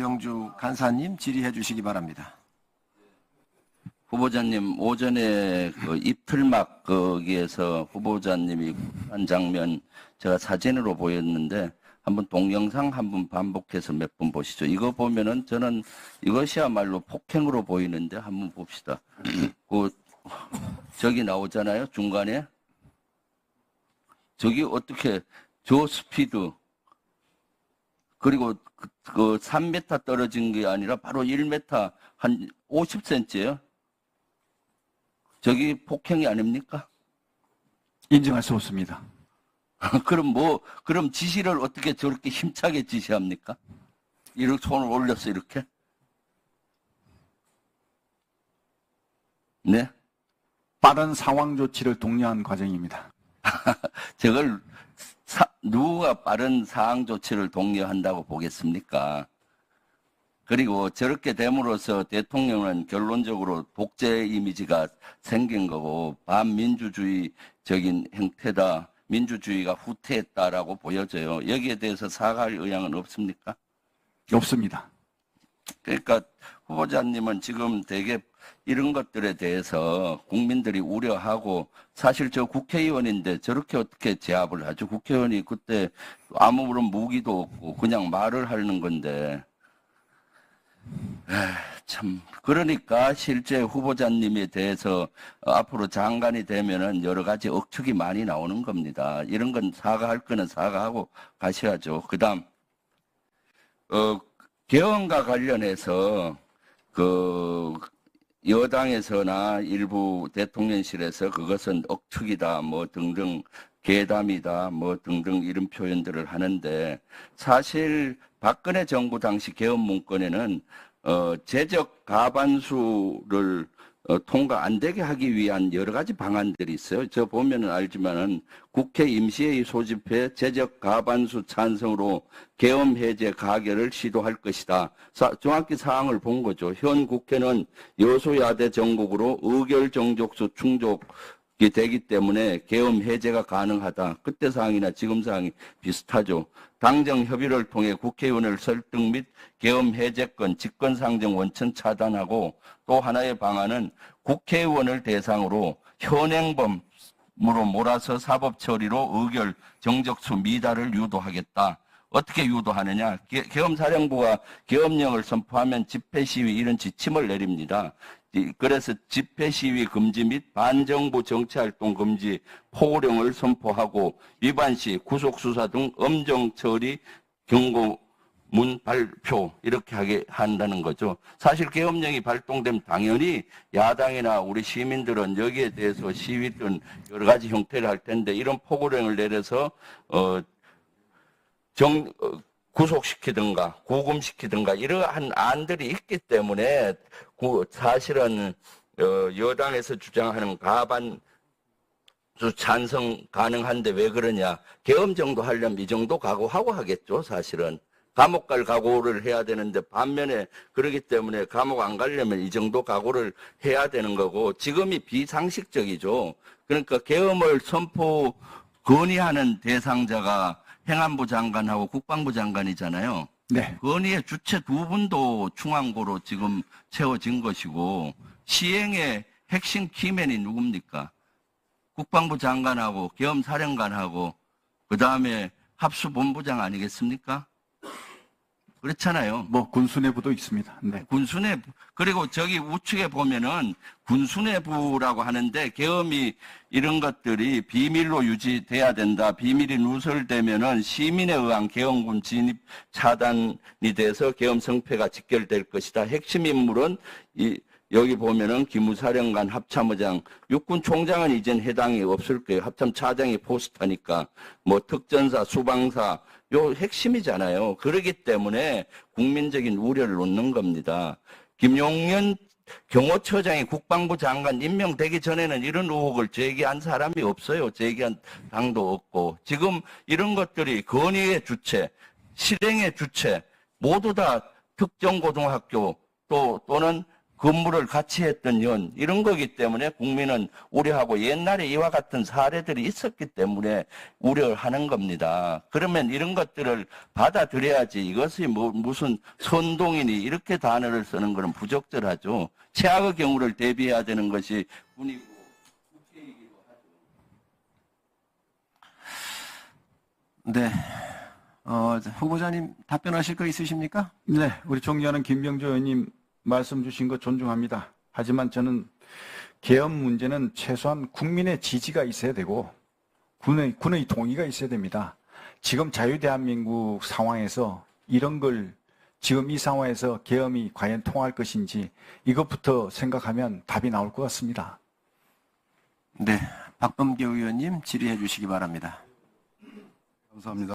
김병주 간사님 질의해 주시기 바랍니다. 후보자님, 오전에 그 입틀막 거기에서 후보자님이 한 장면 제가 사진으로 보였는데 한번 동영상 한번 반복해서 몇 번 보시죠. 이거 보면은 저는 이것이야말로 폭행으로 보이는데 한번 봅시다. 저기 나오잖아요, 중간에. 저기 어떻게, 저 스피드. 그리고 그 3m 떨어진 게 아니라 바로 1m 한 50cm예요. 저기 폭행이 아닙니까? 인정할 수 없습니다. 그럼 지시를 어떻게 저렇게 힘차게 지시합니까? 이렇게 손을 올려서 이렇게? 네? 빠른 상황 조치를 독려한 과정입니다. 저걸 누가 빠른 상황 조치를 독려한다고 보겠습니까? 그리고 저렇게 됨으로써 대통령은 결론적으로 독재 이미지가 생긴 거고 반민주주의적인 행태다. 민주주의가 후퇴했다라고 보여져요. 여기에 대해서 사과할 의향은 없습니까? 없습니다. 그러니까 후보자님은 지금 되게 이런 것들에 대해서 국민들이 우려하고 사실 저 국회의원인데 저렇게 어떻게 제압을 하죠? 국회의원이 그때 아무런 무기도 없고 그냥 말을 하는 건데 참 그러니까 실제 후보자님에 대해서 앞으로 장관이 되면은 여러 가지 억측이 많이 나오는 겁니다. 이런 건 사과할 거는 사과하고 가셔야죠. 그다음 개헌과 관련해서 그 여당에서나 일부 대통령실에서 그것은 억측이다 뭐 등등 괴담이다 뭐 등등 이런 표현들을 하는데 사실 박근혜 정부 당시 개헌 문건에는 재적 과반수를 통과 안 되게 하기 위한 여러 가지 방안들이 있어요. 저 보면은 알지만은 국회 임시회의 소집해 재적 과반수 찬성으로 계엄 해제 가결을 시도할 것이다. 정확히 사항을 본 거죠. 현 국회는 여소야대 정국으로 의결 정족수 충족이 되기 때문에 계엄 해제가 가능하다. 그때 사항이나 지금 사항이 비슷하죠. 당정 협의를 통해 국회의원을 설득 및 계엄 해제권, 직권상정 원천 차단하고 또 하나의 방안은 국회의원을 대상으로 현행범으로 몰아서 사법 처리로 의결 정적수 미달을 유도하겠다. 어떻게 유도하느냐? 계엄사령부가 계엄령을 선포하면 집회 시위 이런 지침을 내립니다. 그래서 집회 시위 금지 및 반정부 정치활동 금지 포고령을 선포하고 위반 시 구속수사 등 엄정 처리 경고문 발표 이렇게 하게 한다는 거죠. 사실 계엄령이 발동되면 당연히 야당이나 우리 시민들은 여기에 대해서 시위든 여러 가지 형태를 할 텐데 이런 포고령을 내려서 구속시키든가 구금시키든가 이러한 안들이 있기 때문에 사실은 여당에서 주장하는 과반수 찬성 가능한데 왜 그러냐. 계엄 정도 하려면 이 정도 각오하고 하겠죠. 사실은. 감옥 갈 각오를 해야 되는데 반면에 그러기 때문에 감옥 안 가려면 이 정도 각오를 해야 되는 거고 지금이 비상식적이죠. 그러니까 계엄을 건의하는 대상자가 행안부 장관하고 국방부 장관이잖아요. 네. 건의의 주체 두 분도 중앙고로 지금 채워진 것이고 시행의 핵심 키맨이 누굽니까? 국방부 장관하고 계엄사령관하고 그다음에 합수본부장 아니겠습니까? 그렇잖아요. 뭐 군수내부도 있습니다. 네. 군수내부. 그리고 저기 우측에 보면은 군수내부라고 하는데 계엄이 이런 것들이 비밀로 유지돼야 된다. 비밀이 누설되면은 시민에 의한 계엄군 진입 차단이 돼서 계엄 성패가 직결될 것이다. 핵심 인물은 여기 보면은 기무사령관, 합참의장, 육군총장은 이젠 해당이 없을 거예요. 합참차장이 포스터니까 뭐 특전사, 수방사 요 핵심이잖아요. 그렇기 때문에 국민적인 우려를 놓는 겁니다. 김용현 경호처장이 국방부 장관 임명되기 전에는 이런 의혹을 제기한 사람이 없어요. 제기한 당도 없고 지금 이런 것들이 건의의 주체, 실행의 주체 모두 다 특정고등학교 또는 근무를 같이 했던 연 이런 거기 때문에 국민은 우려하고 옛날에 이와 같은 사례들이 있었기 때문에 우려를 하는 겁니다. 그러면 이런 것들을 받아들여야지 이것이 무슨 선동이니 이렇게 단어를 쓰는 것은 부적절하죠. 최악의 경우를 대비해야 되는 것이 군이고 국회이기도 하죠. 네. 후보자님 답변하실 거 있으십니까? 네, 우리 존경하는 김병조 의원님 말씀 주신 거 존중합니다. 하지만 저는 계엄 문제는 최소한 국민의 지지가 있어야 되고 군의 동의가 있어야 됩니다. 지금 자유대한민국 상황에서 이런 걸 지금 이 상황에서 계엄이 과연 통할 것인지 이것부터 생각하면 답이 나올 것 같습니다. 네. 박범계 의원님 질의해 주시기 바랍니다. 감사합니다.